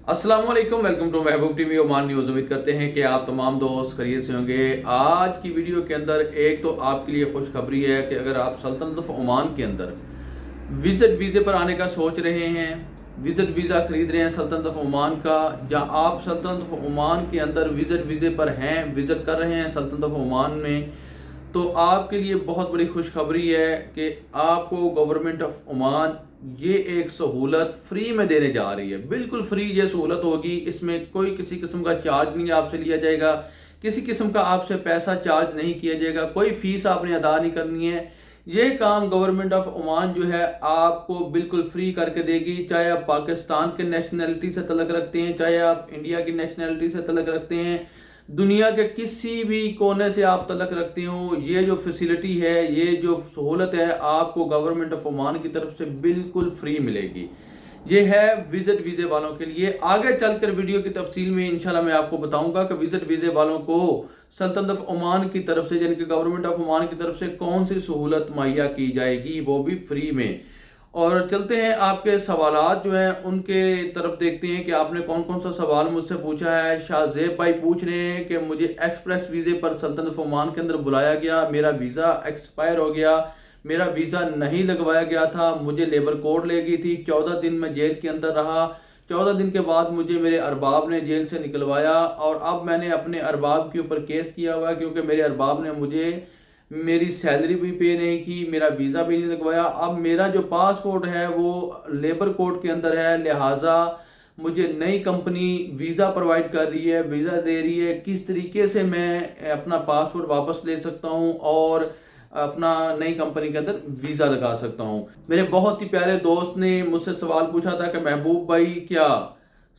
अस्सलाम वालेकुम, welcome to Mehboob TV Oman news. उम्मीद करते हैं कि आप तमाम दोस्त खैरियत से होंगे। आज की वीडियो के अंदर एक तो आपके लिए खुशखबरी है कि अगर आप सल्तनत ऑफ ओमान के अंदर विजिट वीज़े पर आने का सोच रहे हैं, विजिट वीज़ा खरीद रहे हैं सल्तनत ऑफ ओमान का, या आप सल्तनत ऑफ ओमान के अंदर विजिट वीज़े पर हैं, विजिट कर रहे हैं सल्तनत ऑफ ओमान में, तो आपके लिए बहुत बड़ी खुशखबरी है कि आपको गवर्नमेंट ऑफ ओमान ये एक सहूलत फ्री में देने जा रही है। बिल्कुल फ्री ये सहूलत होगी, इसमें कोई किसी किस्म का चार्ज नहीं आपसे लिया जाएगा, किसी किस्म का आपसे पैसा चार्ज नहीं किया जाएगा, कोई फीस आपने अदा नहीं करनी है। ये काम गवर्नमेंट ऑफ ओमान जो है आपको बिल्कुल फ्री करके देगी। चाहे आप पाकिस्तान के नेशनैलिटी से तल्लुक़ रखते हैं, चाहे आप इंडिया की नेशनैलिटी से तल्लुक़ रखते हैं, दुनिया के किसी भी कोने से आप तल्लुक़ रखते हो, ये जो फैसिलिटी है, ये जो सहूलत है, आपको गवर्नमेंट ऑफ ओमान की तरफ से बिल्कुल फ्री मिलेगी। ये है विजिट वीज़े वालों के लिए। आगे चलकर वीडियो की तफसील में इंशाल्लाह मैं आपको बताऊंगा कि विजिट वीज़े वालों को सल्तनत ऑफ ओमान की तरफ से, यानी कि गवर्नमेंट ऑफ ओमान की तरफ से कौन सी सहूलत मुहैया की जाएगी, वो भी फ्री में। और चलते हैं आपके सवालात जो हैं उनके तरफ, देखते हैं कि आपने कौन कौन सा सवाल मुझसे पूछा है। शाहजेब भाई पूछ रहे हैं कि मुझे एक्सप्रेस वीज़े पर सल्तनत ओमान के अंदर बुलाया गया, मेरा वीज़ा एक्सपायर हो गया, मेरा वीज़ा नहीं लगवाया गया था, मुझे लेबर कोड ले गई थी, 14 दिन मैं जेल के अंदर रहा, 14 दिन के बाद मुझे मेरे अरबाब ने जेल से निकलवाया, और अब मैंने अपने अरबाब के ऊपर केस किया हुआ है क्योंकि मेरे अरबाब ने मुझे मेरी सैलरी भी पे नहीं की, मेरा वीज़ा भी नहीं लगवाया। अब मेरा जो पासपोर्ट है वो लेबर कोड के अंदर है, लिहाजा मुझे नई कंपनी वीज़ा प्रोवाइड कर रही है, वीज़ा दे रही है, किस तरीके से मैं अपना पासपोर्ट वापस ले सकता हूँ और अपना नई कंपनी के अंदर वीज़ा लगा सकता हूँ। मेरे बहुत ही प्यारे दोस्त ने मुझसे सवाल पूछा था कि महबूब भाई, क्या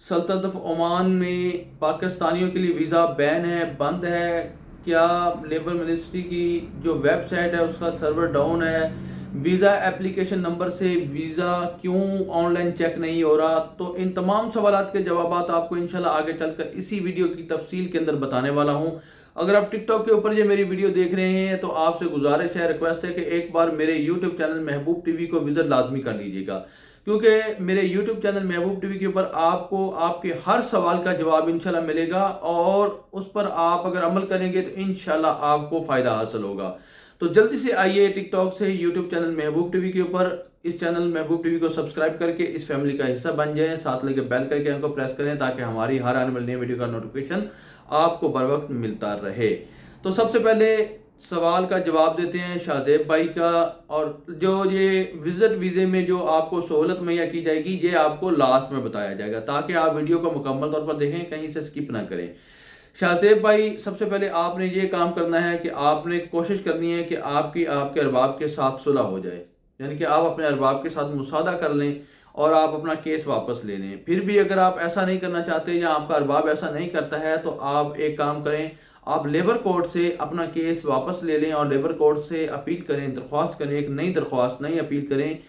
सल्तनत ऑफ ओमान में पाकिस्तानियों के लिए वीज़ा बैन है, बंद है? क्या लेबर मिनिस्ट्री की जो वेबसाइट है उसका सर्वर डाउन है? वीज़ा एप्लीकेशन नंबर से वीज़ा क्यों ऑनलाइन चेक नहीं हो रहा? तो इन तमाम सवालात के जवाबात आपको इंशाल्लाह आगे चलकर इसी वीडियो की तफसील के अंदर बताने वाला हूं। अगर आप टिकटॉक के ऊपर ये मेरी वीडियो देख रहे हैं तो आपसे गुजारिश है, रिक्वेस्ट है कि एक बार मेरे यूट्यूब चैनल महबूब टीवी को विजिट लाजमी कर लीजिएगा, क्योंकि मेरे YouTube चैनल महबूब टीवी के ऊपर आपको आपके हर सवाल का जवाब इंशाल्लाह मिलेगा, और उस पर आप अगर अमल करेंगे तो इंशाल्लाह आपको फ़ायदा हासिल होगा। तो जल्दी से आइए टिकटॉक से YouTube चैनल महबूब टीवी के ऊपर इस चैनल महबूब टीवी को सब्सक्राइब करके इस फैमिली का हिस्सा बन जाएं, साथ लेके बेल के आइकन को प्रेस करें ताकि हमारी हर आने वाली नई वीडियो का नोटिफिकेशन आपको बर वक्त मिलता रहे। तो सबसे पहले सवाल का जवाब देते हैं शाहजेब भाई का। और जो ये विजिट वीज़े में जो आपको सहूलत मुहैया की जाएगी, ये आपको लास्ट में बताया जाएगा ताकि आप वीडियो को मुकम्मल तौर पर देखें, कहीं से स्किप ना करें। शाहजेब भाई, सबसे पहले आपने ये काम करना है कि आपने कोशिश करनी है कि आपके अरबाब के साथ सुलह हो जाए, यानी कि आप अपने अरबाब के साथ मुसादा कर लें और आप अपना केस वापस ले लें। फिर भी अगर आप ऐसा नहीं करना चाहते या आपका अरबाब ऐसा नहीं करता है तो आप एक काम करें, आप लेबर कोर्ट से अपना केस वापस ले लें और लेबर कोर्ट से अपील करें, दरख्वास्त करें, एक नई दरख्वास्त, नई अपील करें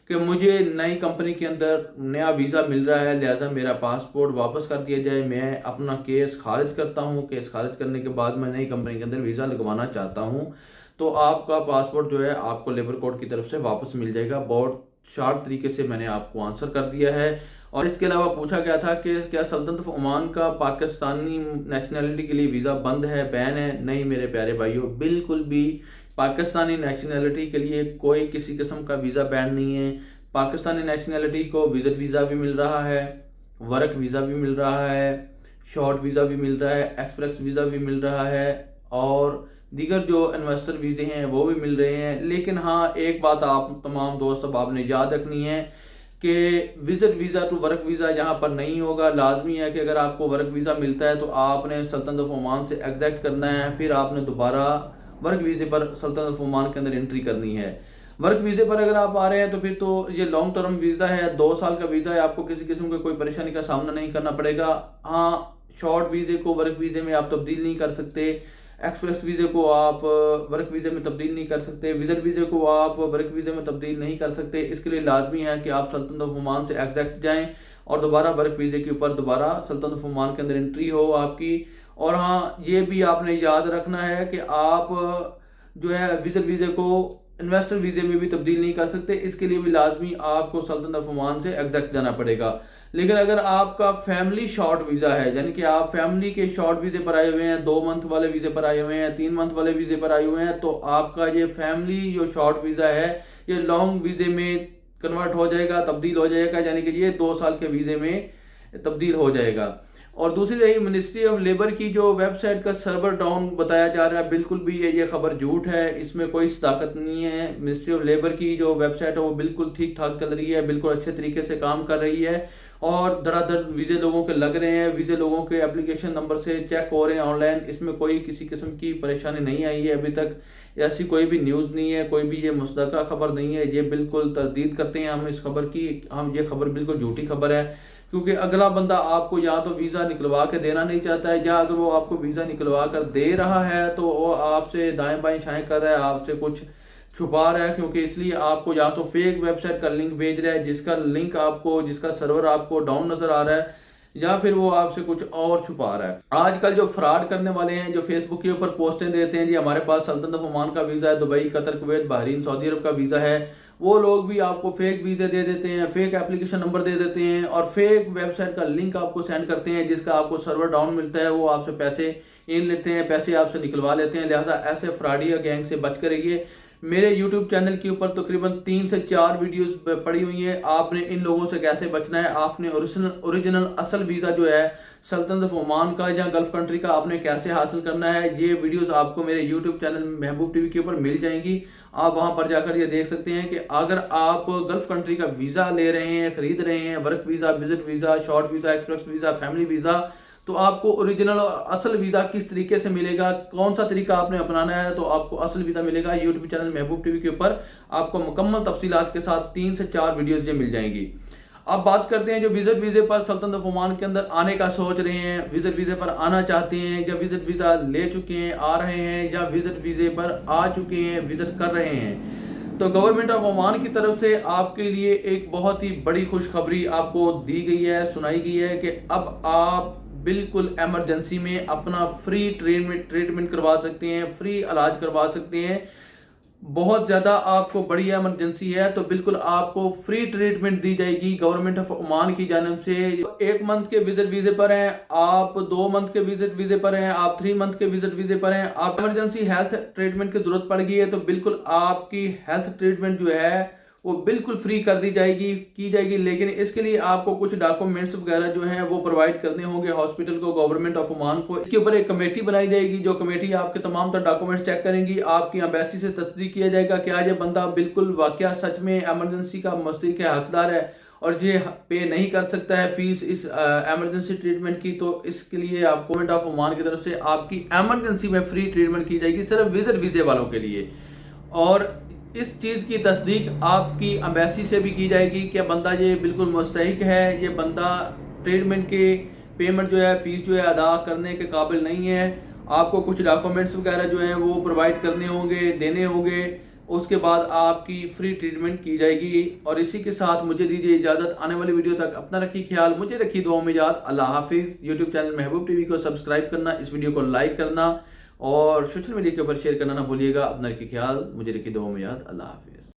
कि मुझे नई कंपनी के अंदर नया वीज़ा मिल रहा है, लिहाजा मेरा पासपोर्ट वापस कर दिया जाए, मैं अपना केस खारिज करता हूँ, केस खारिज करने के बाद मैं नई कंपनी के अंदर वीज़ा लगवाना चाहता हूँ। तो आपका पासपोर्ट जो है आपको लेबर कोर्ट की तरफ से वापस मिल जाएगा। बहुत शार्ट तरीके से मैंने आपको आंसर कर दिया है। और इसके अलावा पूछा गया था कि क्या सल्तनत ऑफ ओमान का पाकिस्तानी नेशनैलिटी के लिए वीज़ा बंद है, बैन है? नहीं मेरे प्यारे भाइयों, बिल्कुल भी पाकिस्तानी नेशनैलिटी के लिए कोई किसी किस्म का वीज़ा बैन नहीं है। पाकिस्तानी नेशनैलिटी को विजिट वीज़ा भी मिल रहा है, वर्क वीज़ा भी मिल रहा है, शॉर्ट वीज़ा भी मिल रहा है, एक्सप्रेस वीज़ा भी मिल रहा है, और दीगर जो इन्वेस्टर वीज़े हैं वो भी मिल रहे हैं। लेकिन हाँ, एक बात आप तमाम दोस्त अब आपने याद रखनी है कि visit visa to work visa यहाँ पर नहीं होगा। लाजमी है कि अगर आपको वर्क वीज़ा मिलता है तो आपने सल्तनत ऑफ ओमान से एग्जैक्ट करना है, फिर आपने दोबारा वर्क वीज़े पर सल्तनत ऑफ ओमान के अंदर एंट्री करनी है। वर्क वीज़े पर अगर आप आ रहे हैं तो फिर तो ये लॉन्ग टर्म वीज़ा है, 2 साल का वीज़ा है, आपको किसी किस्म का कोई परेशानी का सामना नहीं करना पड़ेगा। हाँ, शॉर्ट वीज़े को वर्क वीज़े में आप तब्दील नहीं कर सकते, एक्सप्रेस वीज़े को आप वर्क वीज़े में तब्दील नहीं कर सकते, विजिट वीज़े को आप वर्क वीज़े में तब्दील नहीं कर सकते। इसके लिए लाजमी है कि आप सल्तनत ऑफ ओमान से एग्जैक्ट जाएं और दोबारा वर्क वीज़े के ऊपर दोबारा सल्तनत ऑफ ओमान के अंदर एंट्री हो आपकी। और हाँ, ये भी आपने याद रखना है कि आप जो है विजिट वीज़े को इन्वेस्टर वीज़े में भी तब्दील नहीं कर सकते। इसके लिए भी लाजमी आपको सल्तनत ऑफ ओमान से एग्जैक्ट जाना पड़ेगा। لیکن اگر آپ کا فیملی شارٹ ویزا ہے، یعنی کہ آپ فیملی کے شارٹ ویزے پر آئے ہوئے ہیں، 2 منتھ والے ویزے پر آئے ہوئے ہیں، 3 منتھ والے ویزے پر آئے ہوئے ہیں، تو آپ کا یہ فیملی جو شارٹ ویزا ہے یہ لانگ ویزے میں کنورٹ ہو جائے گا، تبدیل ہو جائے گا، یعنی کہ یہ 2 سال کے ویزے میں تبدیل ہو جائے گا۔ اور دوسری رہی منسٹری آف لیبر کی جو ویب سائٹ کا سرور ڈاؤن بتایا جا رہا ہے، بالکل بھی یہ خبر جھوٹ ہے، اس میں کوئی صداقت نہیں ہے۔ منسٹری آف لیبر کی جو ویب سائٹ ہے وہ بالکل ٹھیک ٹھاک چل رہی ہے، بالکل اچھے طریقے سے کام کر رہی ہے، اور دھڑا دھڑ ویزے لوگوں کے لگ رہے ہیں، ویزے لوگوں کے اپلیکیشن نمبر سے چیک ہو رہے ہیں آن لائن۔ اس میں کوئی کسی قسم کی پریشانی نہیں آئی ہے ابھی تک، ایسی کوئی بھی نیوز نہیں ہے، کوئی بھی یہ مصدقہ خبر نہیں ہے، یہ بالکل تردید کرتے ہیں ہم اس خبر کی، یہ خبر بالکل جھوٹی خبر ہے، کیونکہ اگلا بندہ آپ کو یا تو ویزا نکلوا کے دینا نہیں چاہتا ہے، یا اگر وہ آپ کو ویزا نکلوا کر دے رہا ہے تو وہ آپ سے دائیں بائیں چھائیں کر رہا ہے، آپ سے کچھ چھپا رہا ہے، کیونکہ اس لیے آپ کو یا تو فیک ویب سائٹ کا لنک بھیج رہا ہے، جس کا لنک آپ کو، جس کا سرور آپ کو ڈاؤن نظر آ رہا ہے، یا پھر وہ آپ سے کچھ اور چھپا رہا ہے۔ آج کل جو فراڈ کرنے والے ہیں، جو فیس بک کے اوپر پوسٹیں دیتے ہیں جی ہمارے پاس سلطنت آف عمان کا ویزا ہے، دبئی، قطر، کویت، بحرین، سعودی عرب کا ویزا ہے، وہ لوگ بھی آپ کو فیک ویزے دے دیتے ہیں، فیک اپلیکیشن نمبر دے دیتے ہیں، اور فیک ویب سائٹ کا لنک آپ کو سینڈ کرتے ہیں، جس کا آپ کو سرور ڈاؤن ملتا ہے، وہ آپ سے پیسے ان لیتے ہیں، پیسے آپ سے نکلوا لیتے ہیں۔ لہٰذا ایسے فراڈیا گینگ سے بچ کر رہیے۔ میرے یوٹیوب چینل کے اوپر تقریباً 3 سے 4 ویڈیوز پڑی ہوئی ہیں، آپ نے ان لوگوں سے کیسے بچنا ہے، آپ نے اوریجنل اصل ویزا جو ہے سلطنت آف عمان کا یا گلف کنٹری کا، آپ نے کیسے حاصل کرنا ہے، یہ ویڈیوز آپ کو میرے یوٹیوب چینل محبوب ٹی وی کے اوپر مل جائیں گی۔ آپ وہاں پر جا کر یہ دیکھ سکتے ہیں کہ اگر آپ گلف کنٹری کا ویزا لے رہے ہیں، خرید رہے ہیں، work visa, visit visa, short visa, express visa, family visa, تو آپ کو اوریجنل اور اصل ویزا کس طریقے سے ملے گا، کون سا طریقہ آپ نے اپنانا ہے تو آپ کو اصل ویزا ملے گا۔ یوٹیوب چینل محبوب ٹی وی کے اوپر آپ کو مکمل تفصیلات کے ساتھ 3 سے 4 ویڈیوز یہ مل جائیں گی۔ اب بات کرتے ہیں جو وزٹ ویزے پر سلطنت آف عمان کے اندر آنے کا سوچ رہے ہیں، وزٹ ویزے پر آنا چاہتے ہیں، یا وزٹ ویزا لے چکے ہیں، آ رہے ہیں، یا وزٹ ویزے پر آ چکے ہیں، وزٹ کر رہے ہیں، تو گورنمنٹ آف عمان کی طرف سے آپ کے لیے ایک بہت ہی بڑی خوشخبری آپ کو دی گئی ہے، سنائی گئی ہے کہ اب آپ بالکل ایمرجنسی میں اپنا فری ٹریٹمنٹ کروا سکتے ہیں، فری علاج کروا سکتے ہیں۔ بہت زیادہ آپ کو بڑی ایمرجنسی ہے تو بالکل آپ کو فری ٹریٹمنٹ دی جائے گی گورنمنٹ آف عمان کی جانب سے۔ 1 منتھ کے وزٹ ویزے پر ہیں آپ، 2 منتھ کے وزٹ ویزے پر ہیں آپ، 3 منتھ کے وزٹ ویزے پر ہیں آپ، ایمرجنسی ہیلتھ ٹریٹمنٹ کی ضرورت پڑ گئی ہے تو بالکل آپ کی ہیلتھ ٹریٹمنٹ جو ہے وہ بالکل فری کر دی جائے گی، لیکن اس کے لیے آپ کو کچھ ڈاکومنٹس وغیرہ جو ہیں وہ پرووائڈ کرنے ہوں گے ہاسپٹل کو، گورنمنٹ آف عمان کو۔ اس کے اوپر ایک کمیٹی بنائی جائے گی، جو کمیٹی آپ کے تمام تر ڈاکومنٹس چیک کریں گی، آپ کی ایمبیسی سے تصدیق کیا جائے گا کیا یہ بندہ بالکل واقعہ سچ میں ایمرجنسی کا مستحق حقدار ہے اور یہ پے نہیں کر سکتا ہے فیس اس ایمرجنسی ٹریٹمنٹ کی، تو اس کے لیے آپ کو گورنمنٹ آف عمان کی طرف سے آپ کی ایمرجنسی میں فری ٹریٹمنٹ کی جائے گی، صرف وزٹ ویزے والوں کے لیے۔ اور اس چیز کی تصدیق آپ کی ایمبیسی سے بھی کی جائے گی کہ بندہ یہ بالکل مستحق ہے، یہ بندہ ٹریٹمنٹ کے پیمنٹ جو ہے، فیس جو ہے ادا کرنے کے قابل نہیں ہے۔ آپ کو کچھ ڈاکومنٹس وغیرہ جو ہیں وہ پرووائڈ کرنے ہوں گے، دینے ہوں گے، اس کے بعد آپ کی فری ٹریٹمنٹ کی جائے گی۔ اور اسی کے ساتھ مجھے دیجیے اجازت، آنے والی ویڈیو تک اپنا رکھیے خیال، مجھے رکھیے دعاؤں میں یاد۔ اللہ حافظ۔ یوٹیوب چینل محبوب ٹی وی کو سبسکرائب کرنا، اس ویڈیو کو لائک کرنا اور سوشل میڈیا کے اوپر شیئر کرنا نہ بھولیے گا۔ اپنا رکھیے خیال، مجھے رکھیے دعاؤں میں یاد۔ اللہ حافظ۔